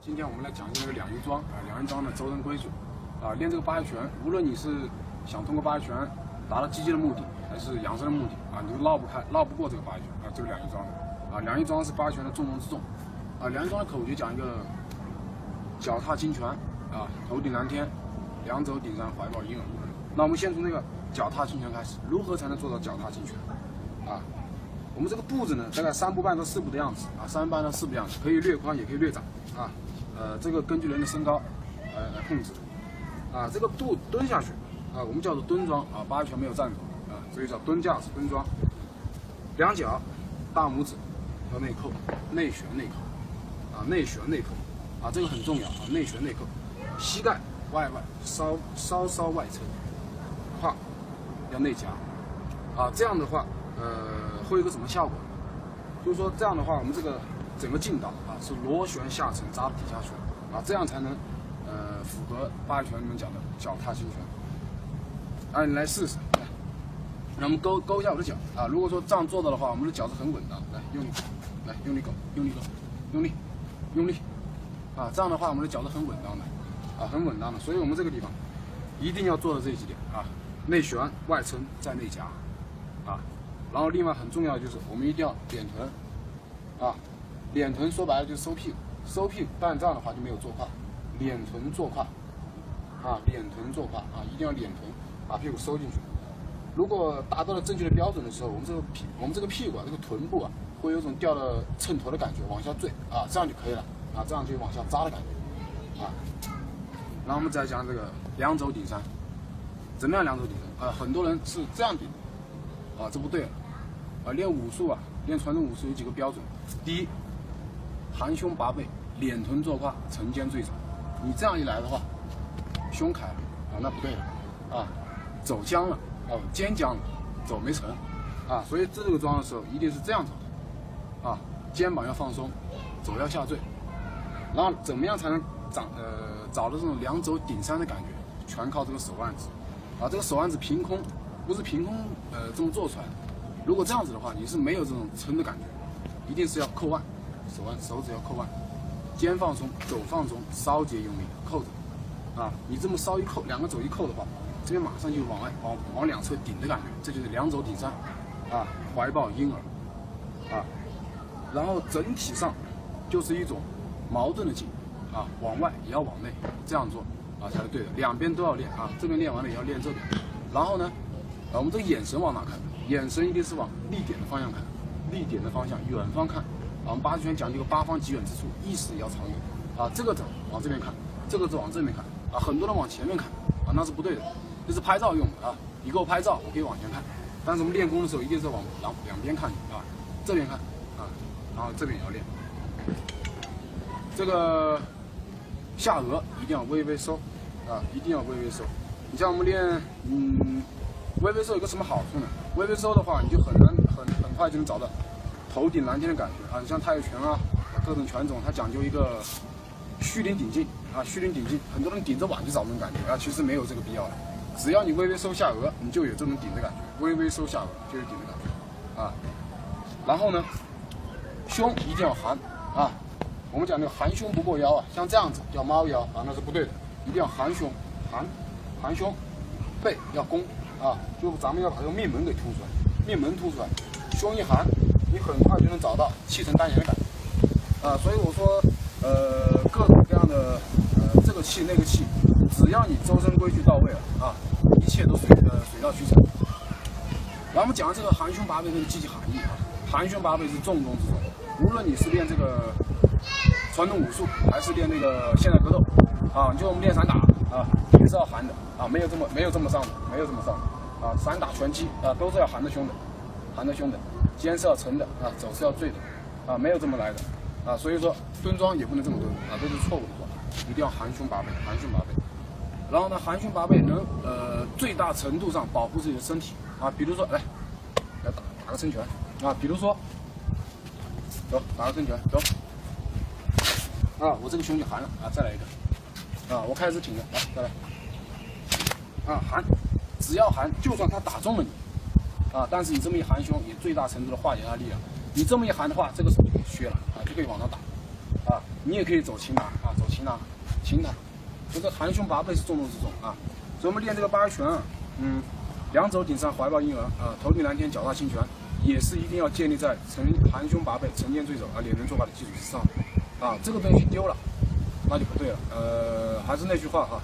今天我们来讲这个两仪桩两仪桩的周身规矩练这个八极拳，无论你是想通过八极拳达到积极的目的，还是养生的目的你都绕不过这个八极拳这个两仪桩的两仪桩是八极拳的重中之重两仪桩的口诀讲一个脚踏清泉头顶蓝天，两肘顶上，怀抱婴儿。那我们先从这个脚踏清泉开始，如何才能做到脚踏清泉我们这个步子呢，大概3步半到4步的样子3步半到4步的样子，可以略宽也可以略窄这个根据人的身高来控制这个蹲下去我们叫做蹲桩八极拳没有站桩所以叫蹲架式蹲桩。两脚大拇指要内扣，内旋内扣内旋内扣这个很重要内旋内扣。膝盖外稍外侧，胯要内夹这样的话会有个什么效果？就是说这样的话，我们这个整个劲道是螺旋下沉扎底下旋这样才能符合八极拳里面讲的脚踏清泉你来试试让我们勾一下我的脚如果说这样做到的话，我们的脚是很稳当来用力来用力勾用力这样的话我们的脚是很稳当的很稳当的。所以我们这个地方一定要做的这几点内旋外撑再内夹然后另外很重要的就是我们一定要脸臀脸臀说白了就是收屁股，收屁股，但这样的话就没有坐胯，脸臀坐胯脸臀坐胯一定要脸臀把屁股收进去。如果达到了正确的标准的时候，我们这个屁股这个臀部会有种掉了秤砣的感觉往下坠这样就可以了这样就往下扎的感觉然后我们再讲这个两肘顶山，怎么样两肘顶山很多人是这样顶这不对练武术练传统武术有几个标准。第一，含胸拔背，脸臀坐胯，沉肩坠肘。你这样一来的话，胸开了那不对了肘僵了肩僵了，肘没成所以这个桩的时候一定是这样走的肩膀要放松，肘要下坠。然后怎么样才能找到这种两肘顶山的感觉？全靠这个手腕子这个手腕子凭空不是凭空这么做出来的。如果这样子的话，你是没有这种撑的感觉，一定是要扣腕，手指要扣腕，肩放松，肘放松，稍节用力扣着你这么稍一扣，两个肘一扣的话，这边马上就往两侧顶的感觉，这就是两肘顶山怀抱婴儿然后整体上就是一种矛盾的劲往外也要往内，这样做才是对的，两边都要练这边练完了也要练这边。然后呢我们这个眼神往哪看？眼神一定是往力点的方向看，力点的方向远方看我们八极拳讲究个八方极远之处，意识也要长远这个肘往这边看，这个肘往这边看很多人往前面看那是不对的，这是拍照用的你给我拍照，我可以往前看，但是我们练功的时候一定是往两边看这边看然后这边也要练。这个下颚一定要微微收一定要微微收。你像我们练微微收有个什么好处呢？微微收的话，你就很快就能找到头顶蓝天的感觉你像太极拳各种拳种，它讲究一个虚领顶劲虚领顶劲，很多人顶着腕就找这种感觉其实没有这个必要的。只要你微微收下颚，你就有这种顶的感觉，微微收下颚就有顶的感觉然后呢，胸一定要含我们讲那个含胸不过腰像这样子叫猫腰那是不对的，一定要含胸含胸，背要弓就咱们要把这个命门给凸出来，命门凸出来，胸一含，你很快就能找到气沉丹田的感觉所以我说各种各样的这个气那个气，只要你周身规矩到位了一切都水到渠成。然后我们讲这个含胸拔背这个积极含义含胸拔背是重中之重，无论你是练这个传统武术还是练那个现代格斗就我们练散打也是要含的没有这么上的，没有这么上的散打拳击都是要含着胸的，肩是要沉的肘是要坠的没有这么来的所以说蹲桩也不能这么蹲这是错误的桩，一定要含胸拔背，含胸拔背。然后呢，含胸拔背能最大程度上保护自己的身体比如说来打个撑拳比如说走打个撑拳走我这个胸就含了再来一个我开始挺了来再来含，只要含，就算他打中了你但是你这么一含胸，也最大程度的化解他的力量。你这么一含的话，这个手就可以削了就可以往上打啊，你也可以走擒拿啊，走擒拿，擒拿，这个含胸拔背是重中之重啊。所以我们练这个八极拳啊，两肘顶上怀抱婴儿啊，头顶蓝天脚踏清泉，也是一定要建立在含胸拔背、沉肩坠肘啊、脸人做法的基础之上啊。这个东西丢了，那就不对了。还是那句话哈，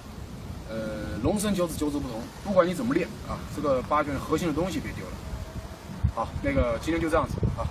龙生九子，九子不同，不管你怎么练啊，这个八极拳核心的东西别丢了。好，那个今天就这样子啊。